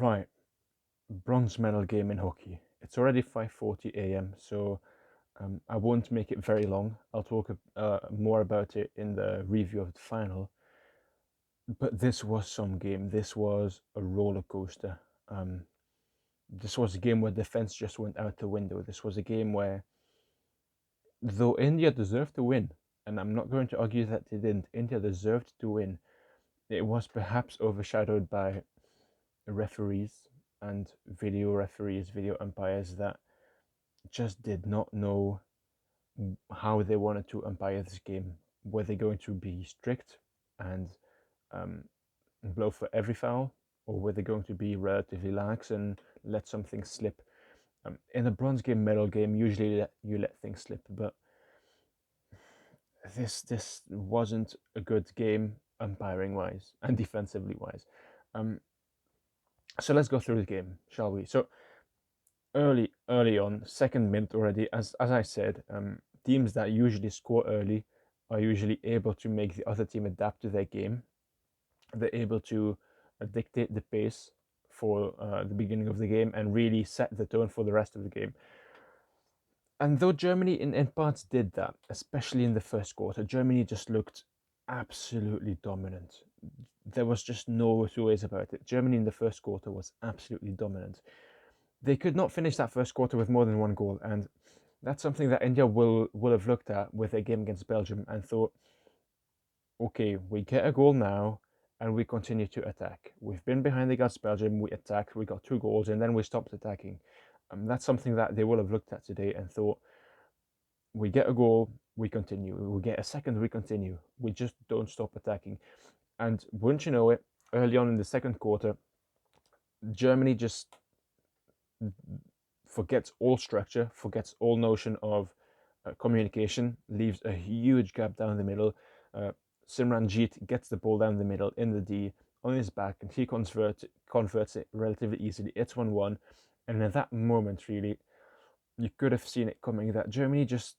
Right, bronze medal game in hockey. It's already 5:40 a.m., so I won't make it very long. I'll talk more about it in the review of the final. But this was some game. This was a roller coaster. Um, this was a game where defense just went out the window. This was a game where, though India deserved to win, and I'm not going to argue that they didn't, India deserved to win. It was perhaps overshadowed by referees and video referees, video umpires that just did not know how they wanted to umpire this game. Were they going to be strict and um, blow for every foul, or were they going to be relatively lax and let some things slip? In a bronze game, medal game, usually you let things slip, but this wasn't a good game umpiring wise and defensively wise. Um, so let's go through the game, shall we? So early on, second minute already, as I said, teams that usually score early are usually able to make the other team adapt to their game. They're able to dictate the pace for the beginning of the game and really set the tone for the rest of the game. And though Germany in parts did that, especially in the first quarter, Germany just looked absolutely dominant. There was just no two ways about it. Germany in the first quarter was absolutely dominant. They could not finish that first quarter with more than one goal, and that's something that India will have looked at with their game against Belgium and thought, okay, we get a goal now and we continue to attack. We've been behind against Belgium, we attacked, we got 2 goals, and then we stopped attacking. That's something that they will have looked at today and thought, we get a goal, we continue. We get a second, we continue. We just don't stop attacking. And wouldn't you know it, early on in the second quarter, Germany just forgets all structure, forgets all notion of communication, leaves a huge gap down the middle. Simranjit gets the ball down the middle in the D on his back, and he converts it relatively easily. It's 1-1. And at that moment, really, you could have seen it coming that Germany just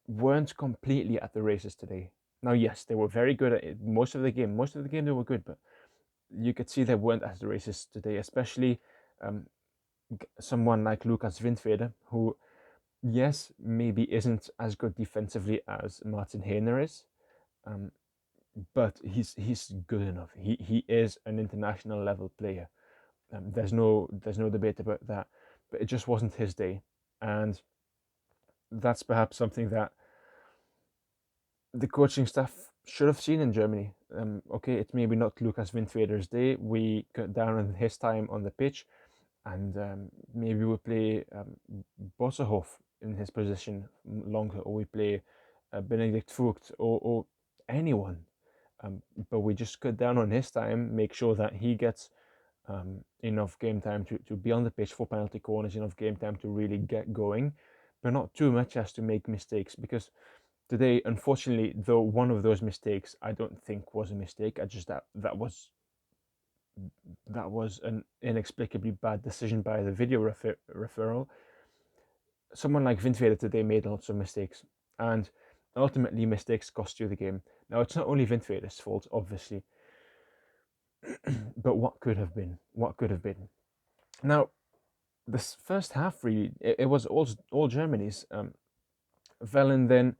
weren't completely at the races today. Now, yes, they were very good at it most of the game. Most of the game they were good, but you could see they weren't at the races today, especially um, someone like Lucas Windveder, who, yes, maybe isn't as good defensively as Martin Hainer is, um, but he's good enough. He is an international level player. There's no debate about that. But it just wasn't his day, and that's perhaps something that the coaching staff should have seen in Germany. Okay, it's maybe not Lucas Windveder's day. We cut down on his time on the pitch, and maybe we play Bosserhoff in his position longer, or we play Benedict Vogt, or anyone. But we just cut down on his time, make sure that he gets enough game time to be on the pitch for penalty corners, enough game time to really get going, but not too much as to make mistakes. Because today, unfortunately, though one of those mistakes I don't think was a mistake, I just that was an inexplicably bad decision by the video referral. Someone like Windveder today made lots of mistakes, and ultimately mistakes cost you the game. Now, it's not only Windveder's fault, obviously, but what could have been? What could have been? Now, this first half, really, it was all Germany's. Velen then,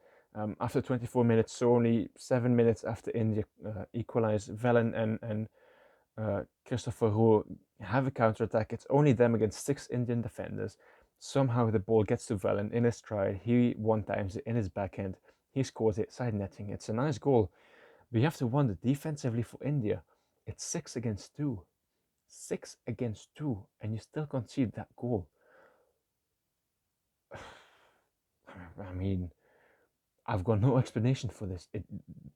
after 24 minutes, so only 7 minutes after India equalized, Velen and Christopher Rowe have a counterattack. It's only them against 6 Indian defenders. Somehow the ball gets to Velen in his stride. He one times it in his backhand. He scores it, side netting. It's a nice goal. But you have to wonder, defensively for India, it's 6 against 2. 6 against 2, and you still concede that goal. I mean, I've got no explanation for this.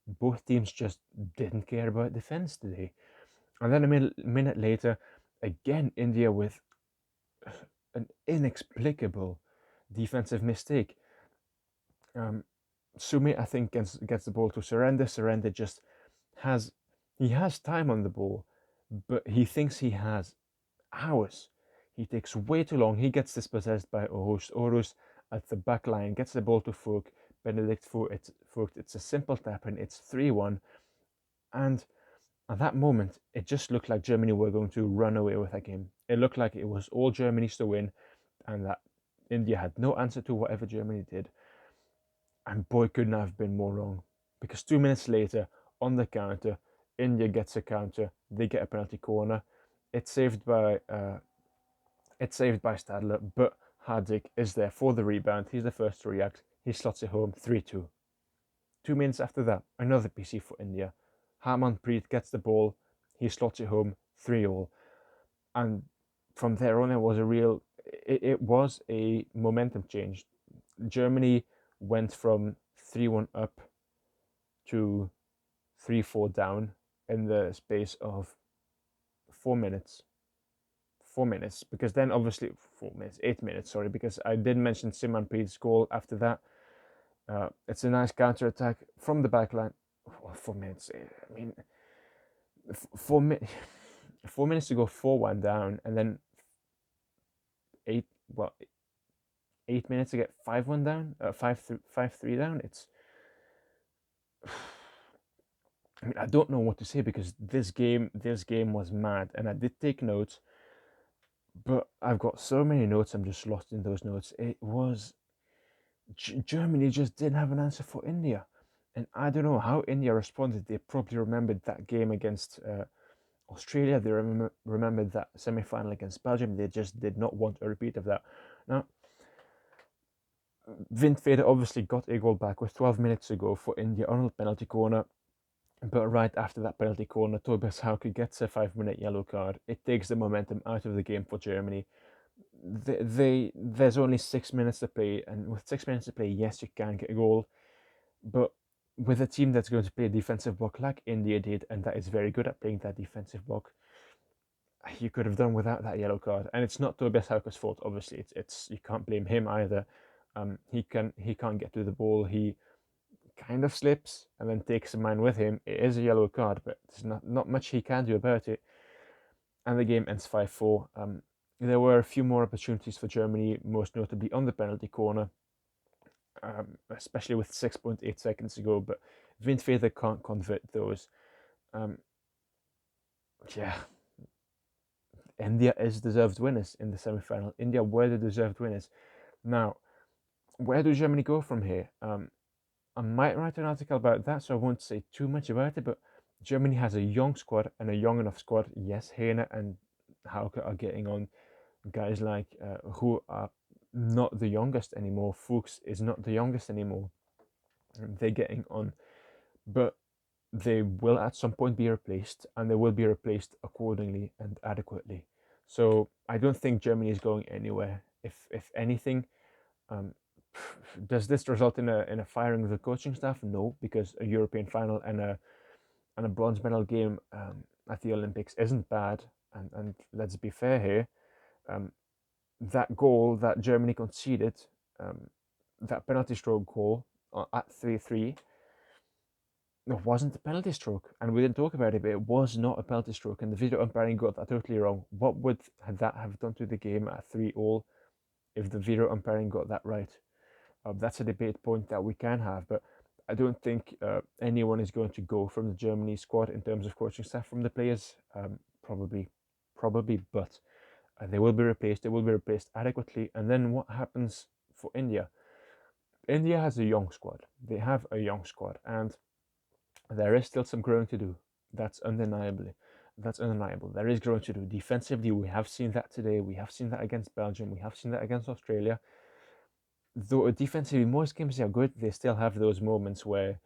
Both teams just didn't care about defense today. And then a minute later, again, India with an inexplicable defensive mistake. Sumi, I think, gets the ball to Surrender. Surrender just has time on the ball, but he thinks he has hours. He takes way too long. He gets dispossessed by Orus. Orus at the back line gets the ball to Vogt. Benedict Vogt. It's a simple tap and it's 3-1. And At that moment, it just looked like Germany were going to run away with that game. It looked like it was all Germany's to win, and that India had no answer to whatever Germany did. And boy, couldn't I have been more wrong. Because 2 minutes later, on the counter, India gets a counter. They get a penalty corner. It's saved by Stadler, but Hardik is there for the rebound. He's the first to react. He slots it home, 3-2. 2 minutes after that, another PC for India. Harmanpreet gets the ball. He slots it home, 3-all. And from there on, it was a momentum change. Germany went from 3-1 up to 3-4 down in the space of 4 minutes. 4 minutes, because then obviously 4 minutes, 8 minutes, sorry, because I did mention Simranpreet's goal after that. It's a nice counter attack from the back line. 4 minutes. I mean, 4 minutes. 4 minutes to go, 4-1 down, and then 8 well 8 minutes to get 5-1 down, 5-3 down. It's I mean, I don't know what to say, because this game was mad, and I did take notes, but I've got so many notes, I'm just lost in those notes. It was Germany just didn't have an answer for India, and I don't know how India responded. They probably remembered that game against Australia. They remembered that semi-final against Belgium. They just did not want a repeat of that. Now, Vindvede obviously got a goal back with 12 minutes to go for India on a penalty corner. But right after that penalty corner, Tobias Hauke gets a 5-minute yellow card. It takes the momentum out of the game for Germany. There's only 6 minutes to play, and with 6 minutes to play, yes, you can get a goal. But with a team that's going to play defensive block like India did, and that is very good at playing that defensive block, you could have done without that yellow card. And it's not Tobias Hauke's fault, obviously. It's you can't blame him either. He can't get to the ball. He kind of slips and then takes a man with him. It is a yellow card, but there's not much he can do about it. And the game ends 5-4. There were a few more opportunities for Germany, most notably on the penalty corner, especially with 6.8 seconds to go, but Vindvede can't convert those. Yeah, India is deserved winners in the semi-final. India were the deserved winners. Now, where do Germany go from here? I might write an article about that, so I won't say too much about it, but Germany has a young squad, and a young enough squad. Yes, Heine and Hauke are getting on. Guys like who are not the youngest anymore. Fuchs is not the youngest anymore. They're getting on. But they will at some point be replaced, and they will be replaced accordingly and adequately. So I don't think Germany is going anywhere. If anything, does this result in a firing of the coaching staff? No, because a European final and a bronze medal game at the Olympics isn't bad. And let's be fair here, that goal that Germany conceded, that penalty stroke goal at 3-3, it wasn't a penalty stroke, and we didn't talk about it, but it was not a penalty stroke, and the video umpiring got that totally wrong. What would that have done to the game at 3-all if the video umpiring got that right? That's a debate point that we can have, but I don't think anyone is going to go from the Germany squad in terms of coaching staff. From the players, probably, but they will be replaced. They will be replaced adequately. And then what happens for India? India has a young squad. They have a young squad, and there is still some growing to do. That's undeniable. There is growing to do defensively. We have seen that today. We have seen that against Belgium. We have seen that against Australia. Though defensively, most games are good, they still have those moments where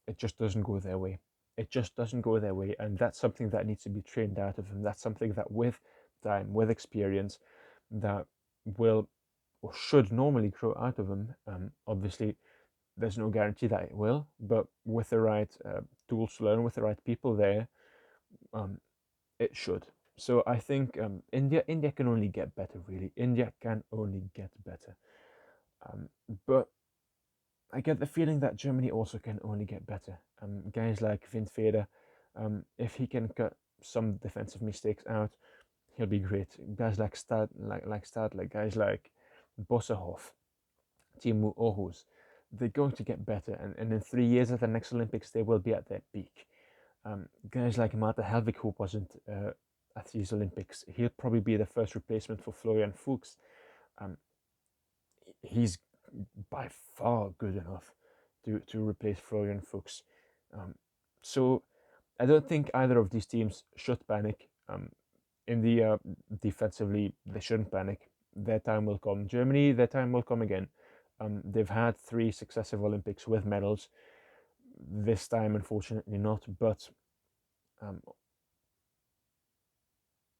it just doesn't go their way. It just doesn't go their way, and that's something that needs to be trained out of them. That's something that, with time, with experience, that will or should normally grow out of them. Obviously, there's no guarantee that it will, but with the right tools to learn, with the right people there, it should. So I think India can only get better. Really, India can only get better. But I get the feeling that Germany also can only get better. Guys like Vindvede, if he can cut some defensive mistakes out, he'll be great. Guys like Stadler, guys like Bosserhoff, Timu Aarhus, they're going to get better, and in 3 years at the next Olympics, they will be at their peak. Guys like Marta Helvig, who wasn't at these Olympics, he'll probably be the first replacement for Florian Fuchs. He's by far good enough to replace Florian Fuchs. So I don't think either of these teams should panic. In the defensively, they shouldn't panic. Their time will come. Germany, their time will come again. They've had 3 successive Olympics with medals. This time, unfortunately, not. But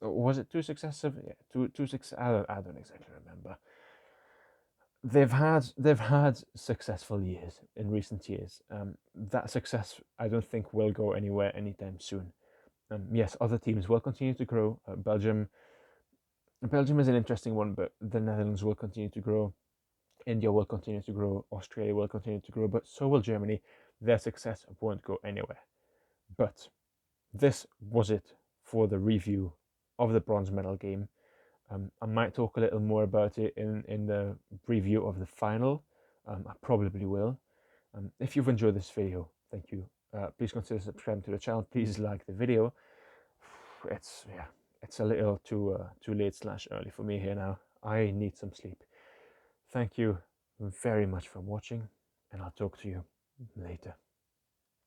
was it 2 successive? Yeah, two I don't exactly remember. They've had successful years in recent years. That success, I don't think, will go anywhere anytime soon. Yes, other teams will continue to grow. Belgium is an interesting one, but the Netherlands will continue to grow. India will continue to grow. Australia will continue to grow, but so will Germany. Their success won't go anywhere. But this was it for the review of the bronze medal game. I might talk a little more about it in the preview of the final. I probably will. If you've enjoyed this video, thank you. Please consider subscribing to the channel. Please like the video. It's a little too late / early for me here now. I need some sleep. Thank you very much for watching, and I'll talk to you later.